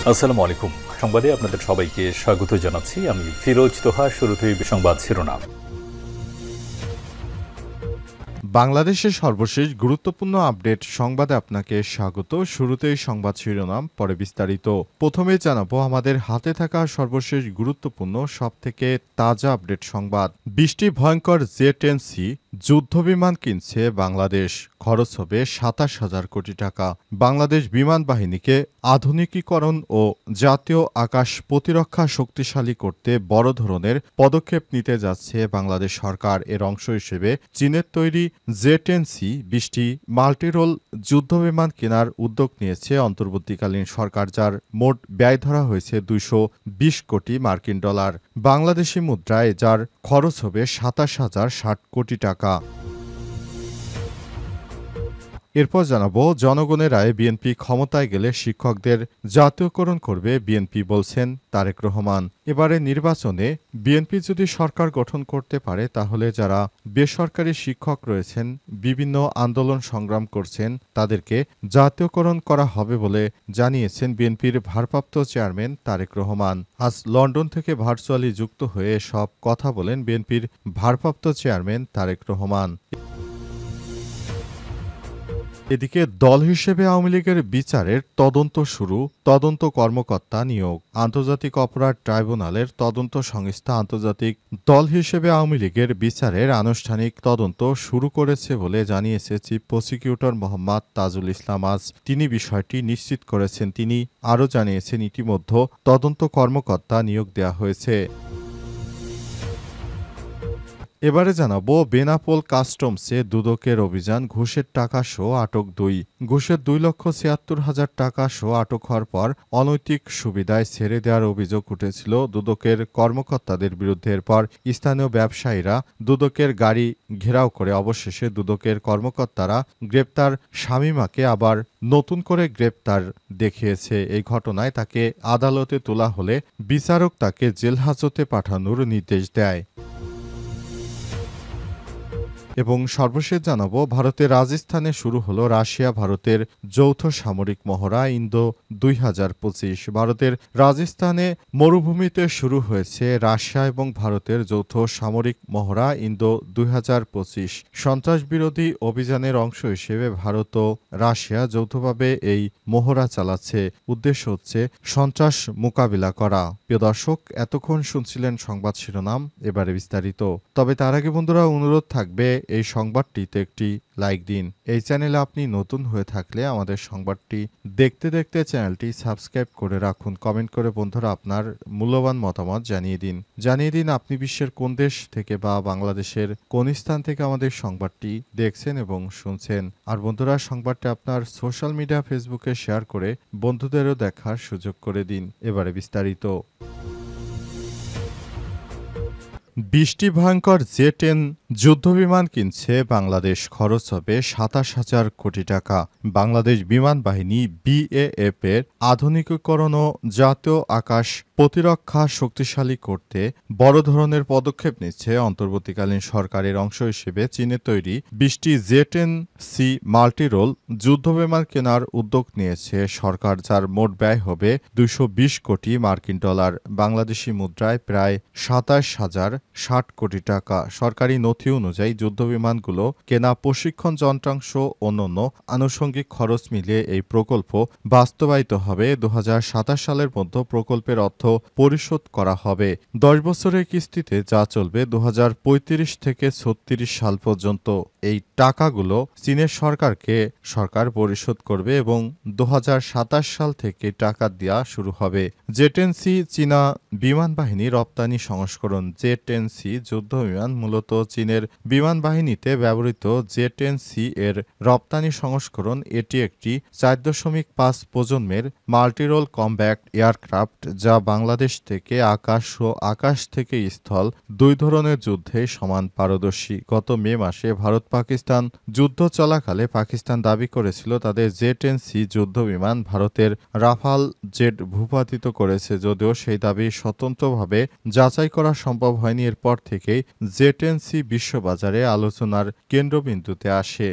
আসসালামু আলাইকুম। সংবাদে আপনাদের সবাইকে স্বাগত জানাচ্ছি। আমি ফিরোজ তোহা। শুরুতেই সংবাদ শিরোনাম। বাংলাদেশের সর্বশেষ গুরুত্বপূর্ণ আপডেট সংবাদে আপনাকে স্বাগত। শুরুতেই সংবাদ শিরোনাম, পরে বিস্তারিত। প্রথমে জানাবো আমাদের হাতে থাকা সর্বশেষ গুরুত্বপূর্ণ সবথেকে তাজা আপডেট সংবাদ। বৃষ্টি ভয়ঙ্কর জে-10C যুদ্ধবিমান কিনছে বাংলাদেশ। খরচ হবে ২৭,০০০ কোটি টাকা। বাংলাদেশ বিমান বাহিনীকে আধুনিকীকরণ ও জাতীয় আকাশ প্রতিরক্ষা শক্তিশালী করতে বড় ধরনের পদক্ষেপ নিতে যাচ্ছে বাংলাদেশ সরকার। এর অংশ হিসেবে চীনের তৈরি জে-10C ২০টি মাল্টিরোল যুদ্ধবিমান কেনার উদ্যোগ নিয়েছে অন্তর্বর্তীকালীন সরকার, যার মোট ব্যয় ধরা হয়েছে ২২০ কোটি মার্কিন ডলার। বাংলাদেশি মুদ্রায় যার খরচ হবে ২৭,০৬০ কোটি টাকা। এরপর জানাবো, জনগণের রায়ে বিএনপি ক্ষমতায় গেলে শিক্ষকদের জাতীয়করণ করবে বিএনপি, বলছেন তারেক রহমান। এবারে নির্বাচনে বিএনপি যদি সরকার গঠন করতে পারে তাহলে যারা বেসরকারি শিক্ষক রয়েছেন, বিভিন্ন আন্দোলন সংগ্রাম করছেন, তাদেরকে জাতীয়করণ করা হবে বলে জানিয়েছেন বিএনপির ভারপ্রাপ্ত চেয়ারম্যান তারেক রহমান। আজ লন্ডন থেকে ভার্চুয়ালি যুক্ত হয়ে সব কথা বলেন বিএনপির ভারপ্রাপ্ত চেয়ারম্যান তারেক রহমান। এদিকে দল হিসেবে আওয়ামী লীগের বিচারের তদন্ত শুরু, তদন্ত কর্মকর্তা নিয়োগ। আন্তর্জাতিক অপরাধ ট্রাইব্যুনালের তদন্ত সংস্থা আন্তর্জাতিক দল হিসেবে আওয়ামী লীগের বিচারের আনুষ্ঠানিক তদন্ত শুরু করেছে বলে জানিয়েছে চিফ প্রসিকিউটর মোহাম্মদ তাজুল ইসলাম। আজ তিনি বিষয়টি নিশ্চিত করেছেন। তিনি আরও জানিয়েছেন, ইতিমধ্যে তদন্ত কর্মকর্তা নিয়োগ দেওয়া হয়েছে। এবারে জানাবো, বেনাপোল কাস্টমসে দুদকের অভিযান, ঘুষের টাকা সহ আটক ২। ঘুষের ২,৭৬,০০০ টাকা সহ আটক হওয়ার পর অনৈতিক সুবিধায় ছেড়ে দেওয়ার অভিযোগ উঠেছিল দুদকের কর্মকর্তাদের বিরুদ্ধে। এরপর স্থানীয় ব্যবসায়ীরা দুদকের গাড়ি ঘেরাও করে অবশেষে দুদকের কর্মকর্তারা গ্রেপ্তার শামীমাকে আবার নতুন করে গ্রেপ্তার দেখিয়েছে। এই ঘটনায় তাকে আদালতে তোলা হলে বিচারক তাকে জেলহাজতে পাঠানোর নির্দেশ দেয়। এবং সর্বশেষ জানাবো, ভারতের রাজস্থানে শুরু হলো রাশিয়া ভারতের যৌথ সামরিক মহড়া ইন্দো ২০২৫। ভারতের রাজস্থানে মরুভূমিতে শুরু হয়েছে রাশিয়া এবং ভারতের যৌথ সামরিক মহড়া ইন্দো ২০২৫। সন্ত্রাস বিরোধী অভিযানের অংশ হিসেবে ভারত ও রাশিয়া যৌথভাবে এই মহড়া চালাচ্ছে। উদ্দেশ্য হচ্ছে সন্ত্রাস মোকাবিলা করা। প্রিয় দর্শক, এতক্ষণ শুনছিলেন সংবাদ শিরোনাম, এবারে বিস্তারিত। তবে তার আগে বন্ধুরা, অনুরোধ থাকবে এই সংবাদটিতে একটি লাইক দিন। এই চ্যানেলে আপনি নতুন হয়ে থাকলে আমাদের সংবাদটি দেখতে দেখতে চ্যানেলটি সাবস্ক্রাইব করে রাখুন। কমেন্ট করে বন্ধুরা আপনার মূল্যবান মতামত জানিয়ে দিন আপনি বিশ্বের কোন দেশ থেকে বা বাংলাদেশের কোন স্থান থেকে আমাদের সংবাদটি দেখছেন এবং শুনছেন। আর বন্ধুরা, সংবাদটি আপনার সোশ্যাল মিডিয়া ফেসবুকে শেয়ার করে বন্ধুদেরও দেখার সুযোগ করে দিন। এবারে বিস্তারিত। বৃষ্টি ভয়ঙ্কর জে-10 যুদ্ধবিমান কিনছে বাংলাদেশ। খরচ হবে ২৭,০০০ কোটি টাকা। বাংলাদেশ বিমান বাহিনী বিএএফ এর আধুনিকীকরণ ও জাতীয় আকাশ প্রতিরক্ষা শক্তিশালী করতে বড় ধরনের পদক্ষেপ নিচ্ছে অন্তর্বর্তীকালীন সরকারের অংশ হিসেবে চীনের তৈরি ২০টি জে-10C মাল্টিরোল যুদ্ধবিমান কেনার উদ্যোগ নিয়েছে সরকার, যার মোট ব্যয় হবে ২২০ কোটি মার্কিন ডলার, বাংলাদেশি মুদ্রায় প্রায় ২৭,০৬০ কোটি টাকা। সরকারি নথি অনুযায়ী যুদ্ধবিমানগুলো কেনা, প্রশিক্ষণ যন্ত্রাংশ, অন্যান্য আনুষঙ্গিক খরচ মিলিয়ে এই প্রকল্প বাস্তবায়িত হবে। ২০২৭ সালের মধ্যে প্রকল্পের অর্থ পরিশোধ করা হবে ১০ বছরের কিস্তিতে, যা চলবে ২০৩৫ থেকে ৩৬ সাল পর্যন্ত। এই টাকাগুলো চীনের সরকারকে সরকার পরিশোধ করবে এবং ২০২৭ সাল থেকে টাকা দেওয়া শুরু হবে। জে-10C চীনা বিমান বাহিনী রপ্তানি সংস্করণ। জে-10C যুদ্ধবিমান মূলত চীনের বিমান বাহিনীতে ব্যবহৃত জে-10C এর রপ্তানি সংস্করণ। এটি একটি ৪.৫ প্রজন্মের মাল্টিরোল কম্ব্যাক্ট এয়ারক্রাফট, যা বাংলাদেশ থেকে আকাশ ও আকাশ থেকে স্থল দুই ধরনের যুদ্ধে সমান পারদর্শী। গত মে মাসে ভারত পাকিস্তান যুদ্ধ চলাকালে পাকিস্তান দাবি করেছিল তাদের জে-10C যুদ্ধবিমান ভারতের রাফাল জেট ভূপাতিত করেছে, যদিও সেই দাবি স্বতন্ত্রভাবে যাচাই করা সম্ভব হয়নি। এরপর থেকেই জে-10C বিশ্ববাজারে আলোচনার কেন্দ্রবিন্দুতে আসে।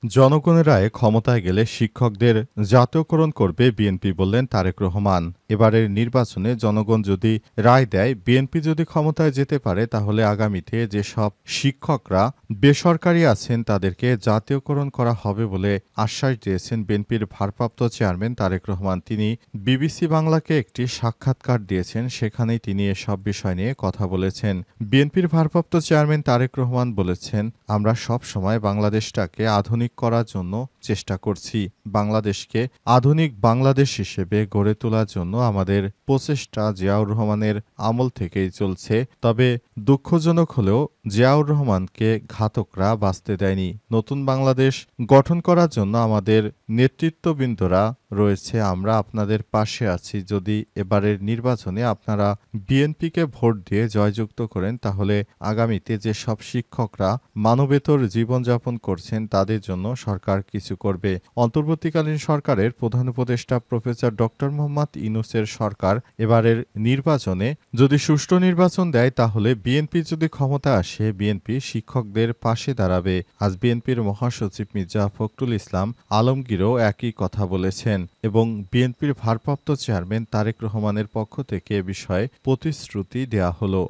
জনগণের রায়ে ক্ষমতায় গেলে শিক্ষকদের জাতীয়করণ করবে বিএনপি, বললেন তারেক রহমান। এবারের নির্বাচনে জনগণ যদি রায় দেয়, বিএনপি যদি ক্ষমতায় যেতে পারে, তাহলে আগামীতে যেসব শিক্ষকরা বেসরকারি আছেন তাদেরকে জাতীয়করণ করা হবে বলে আশ্বাস দিয়েছেন বিএনপির ভারপ্রাপ্ত চেয়ারম্যান তারেক রহমান। তিনি বিবিসি বাংলাকে একটি সাক্ষাৎকার দিয়েছেন, সেখানেই তিনি এসব বিষয় নিয়ে কথা বলেছেন। বিএনপির ভারপ্রাপ্ত চেয়ারম্যান তারেক রহমান বলেছেন, আমরা সব সময় বাংলাদেশটাকে আধুনিক করার জন্য চেষ্টা করছি। বাংলাদেশকে আধুনিক বাংলাদেশ হিসেবে গড়ে তোলার জন্য আমাদের প্রচেষ্টা জিয়াউর রহমানের আমল থেকেই চলছে। তবে দুঃখজনক হলেও জিয়াউর রহমানকে ঘাতকরা বাঁচতে দেয়নি। নতুন বাংলাদেশ গঠন করার জন্য আমাদের নেতৃত্ববৃন্দরা রয়েছে, আমরা আপনাদের পাশে আছি। যদি এবারের নির্বাচনে আপনারা বিএনপিকে ভোট দিয়ে জয়যুক্ত করেন, তাহলে আগামীতে যে সব শিক্ষকরা মানবেতর জীবনযাপন করছেন তাদের জন্য সরকার কিছু করবে। অন্তর্বর্তীকালীন সরকারের প্রধান উপদেষ্টা প্রফেসর ডক্টর মোহাম্মদ ইউনূসের সরকার এবারের নির্বাচনে যদি সুষ্ঠু নির্বাচন দেয়, তাহলে বিএনপি যদি ক্ষমতা আসে, বিএনপি শিক্ষকদের পাশে দাঁড়াবে। আজ বিএনপির মহাসচিব মির্জা ফখরুল ইসলাম আলমগীরও একই কথা বলেছেন এবং বিএনপির ভারপ্রাপ্ত চেয়ারম্যান তারেক রহমানের পক্ষ থেকে এ বিষয়ে প্রতিশ্রুতি দেয়া হলো।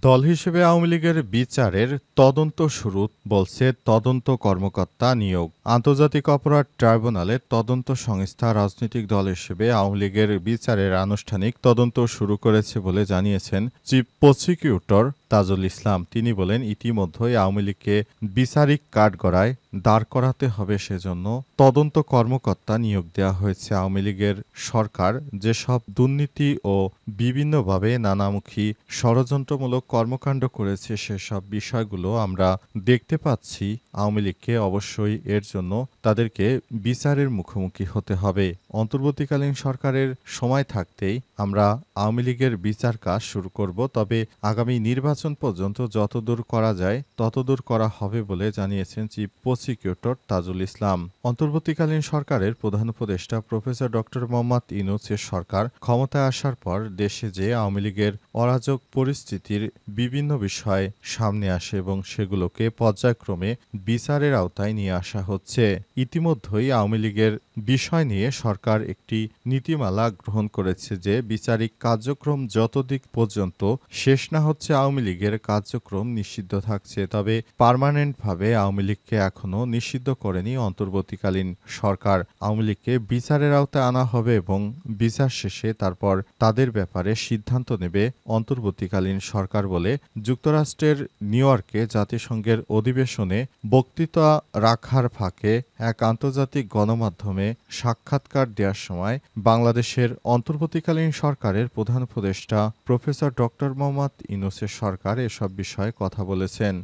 দল হিসেবে আওয়ামী লীগের বিচারের তদন্ত শুরু, বলছে তদন্ত কর্মকর্তা নিয়োগ। আন্তর্জাতিক অপরাধ ট্রাইব্যুনালের তদন্ত সংস্থা রাজনৈতিক দল হিসেবে আওয়ামী লীগের বিচারের আনুষ্ঠানিক তদন্ত শুরু করেছে বলে জানিয়েছেন চিফ প্রসিকিউটর তাজুল ইসলাম। তিনি বলেন, ইতিমধ্যেই আওয়ামী লীগকে বিচারিক কাঠগড়ায় দাঁড় করাতে হবে, সেজন্য তদন্ত কর্মকর্তা নিয়োগ দেওয়া হয়েছে। আওয়ামী লীগের সরকার যেসব দুর্নীতি ও বিভিন্নভাবে নানামুখী ষড়যন্ত্রমূলক কর্মকাণ্ড করেছে, সেসব বিষয়গুলো আমরা দেখতে পাচ্ছি। আওয়ামী লীগকে অবশ্যই এর জন্য তাদেরকে বিচারের মুখোমুখি হতে হবে। অন্তর্বর্তীকালীন সরকারের সময় থাকতেই আমরা আওয়ামী লীগের বিচার কাজ শুরু করব, তবে আগামী নির্বাচন পর্যন্ত যতদূর করা যায় ততদূর করা হবে বলে জানিয়েছেন চিফ প্রসিকিউটর তাজুল ইসলাম। অন্তর্বর্তীকালীন সরকারের প্রধান উপদেষ্টা প্রফেসর ডক্টর মোহাম্মদ ইউনূসের সরকার ক্ষমতায় আসার পর দেশে যে আওয়ামী লীগের অরাজক পরিস্থিতির বিভিন্ন বিষয় সামনে আসে এবং সেগুলোকে পর্যায়ক্রমে বিচারের আওতায় নিয়ে আসা হচ্ছে। ইতিমধ্যেই আওয়ামী লীগের বিষয় নিয়ে সরকার একটি নীতিমালা গ্রহণ করেছে যে বিচারিক কার্যক্রম যতদিক পর্যন্ত শেষ না হচ্ছে আওয়ামী লীগের কার্যক্রম নিষিদ্ধ থাকছে। তবে পার্মানেন্টভাবে আওয়ামী লীগকে এখনও নিষিদ্ধ করেনি অন্তর্বর্তীকালীন সরকার। আওয়ামী লীগকে বিচারের আওতায় আনা হবে এবং বিচার শেষে তারপর তাদের ব্যাপারে সিদ্ধান্ত নেবে অন্তর্বর্তীকালীন সরকার বলে যুক্তরাষ্ট্রের নিউ ইয়র্কে জাতিসংঘের অধিবেশনে বক্তৃতা রাখার ফাঁকে এক আন্তর্জাতিক গণমাধ্যমে সাক্ষাৎকার দেওয়ার সময় বাংলাদেশের অন্তর্বর্তীকালীন সরকারের প্রধান উপদেষ্টা প্রফেসর ডক্টর মোহাম্মদ ইউনূসের সরকার এসব বিষয়ে কথা বলেছেন।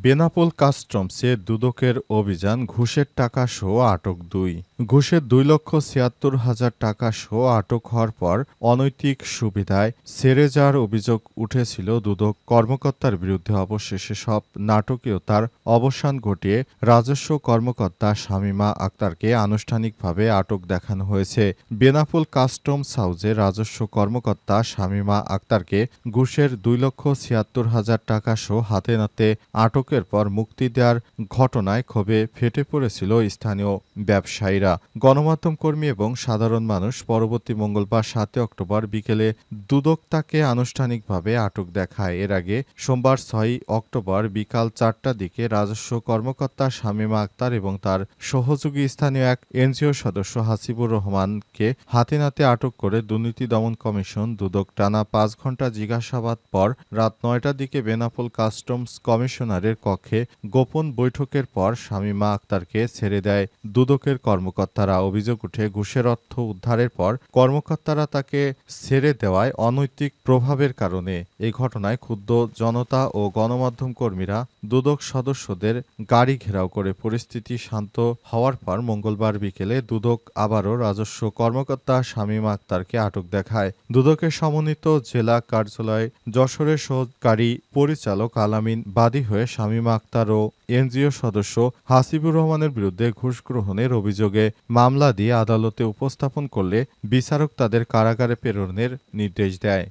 বেনাপোল কাস্টমসে দুদকের অভিযান, ঘুষের টাকা সহ আটক 2। ঘুষের 2,76,000 টাকা সহ আটক হওয়ার পর অনৈতিক সুবিধায় ছেড়ে যাওয়ার অভিযোগ উঠেছিল দুদক কর্মকর্তার বিরুদ্ধে। অবশেষে সব নাটকীয়তার অবসান ঘটিয়ে রাজস্ব কর্মকর্তা শামীমা আক্তারকে আনুষ্ঠানিকভাবে আটক দেখানো হয়েছে। বেনাপোল কাস্টমস হাউসে রাজস্ব কর্মকর্তা শামীমা আক্তারকে ঘুষের 2,76,000 টাকা সহ হাতে নাতে আটকের পর মুক্তি দেওয়ার ঘটনায় ক্ষোভে ফেটে পড়েছিল স্থানীয় ব্যবসায়ীরা, গণমাধ্যম কর্মী এবং সাধারণ মানুষ। পরবর্তী মঙ্গলবার 7 অক্টোবর বিকেলে দুদক তাকে আনুষ্ঠানিকভাবে আটক দেখায়। এর আগে সোমবার 6 অক্টোবর বিকাল 4টার দিকে রাজস্ব কর্মকর্তা শামীমা আক্তার এবং তার সহযোগী স্থানীয় এক এনজিও সদস্য হাসিবুর রহমানকে হাতে নাতে আটক করে দুর্নীতি দমন কমিশন দুদক টানা 5 ঘণ্টা জিজ্ঞাসাবাদ পর রাত 9টার দিকে বেনাপোল কাস্টমস কমিশনারের কক্ষে গোপন বৈঠকের পর শামীমা আক্তারকে ছেড়ে দেয় দুদকের কর্মকর্তারা। অভিযোগ উঠে ঘুষের অর্থ উদ্ধারের পর কর্মকর্তারা তাকে ছেড়ে দেওয়ায় অনৈতিক প্রভাবের কারণে। এই ঘটনায় ক্ষুব্ধ জনতা ও গণমাধ্যম কর্মীরা দুদক সদস্যদের গাড়ি ঘেরাও করে পরিস্থিতি শান্ত হওয়ার পর মঙ্গলবার বিকেলে দুদক আবারও রাজস্ব কর্মকর্তা শামীমা আক্তারকে আটক দেখায়। দুদকের সমন্বিত জেলা কার্যালয় যশোরের সহকারী পরিচালক আলামিন বাদী হয়ে শামীমা আক্তার ও এনজিও সদস্য হাসিবুর রহমানের বিরুদ্ধে ঘুষ গ্রহণের অভিযোগে মামলা দিয়ে আদালতে উপস্থাপন করলে বিচারক তাদের কারাগারে প্রেরণের নির্দেশ দেয়।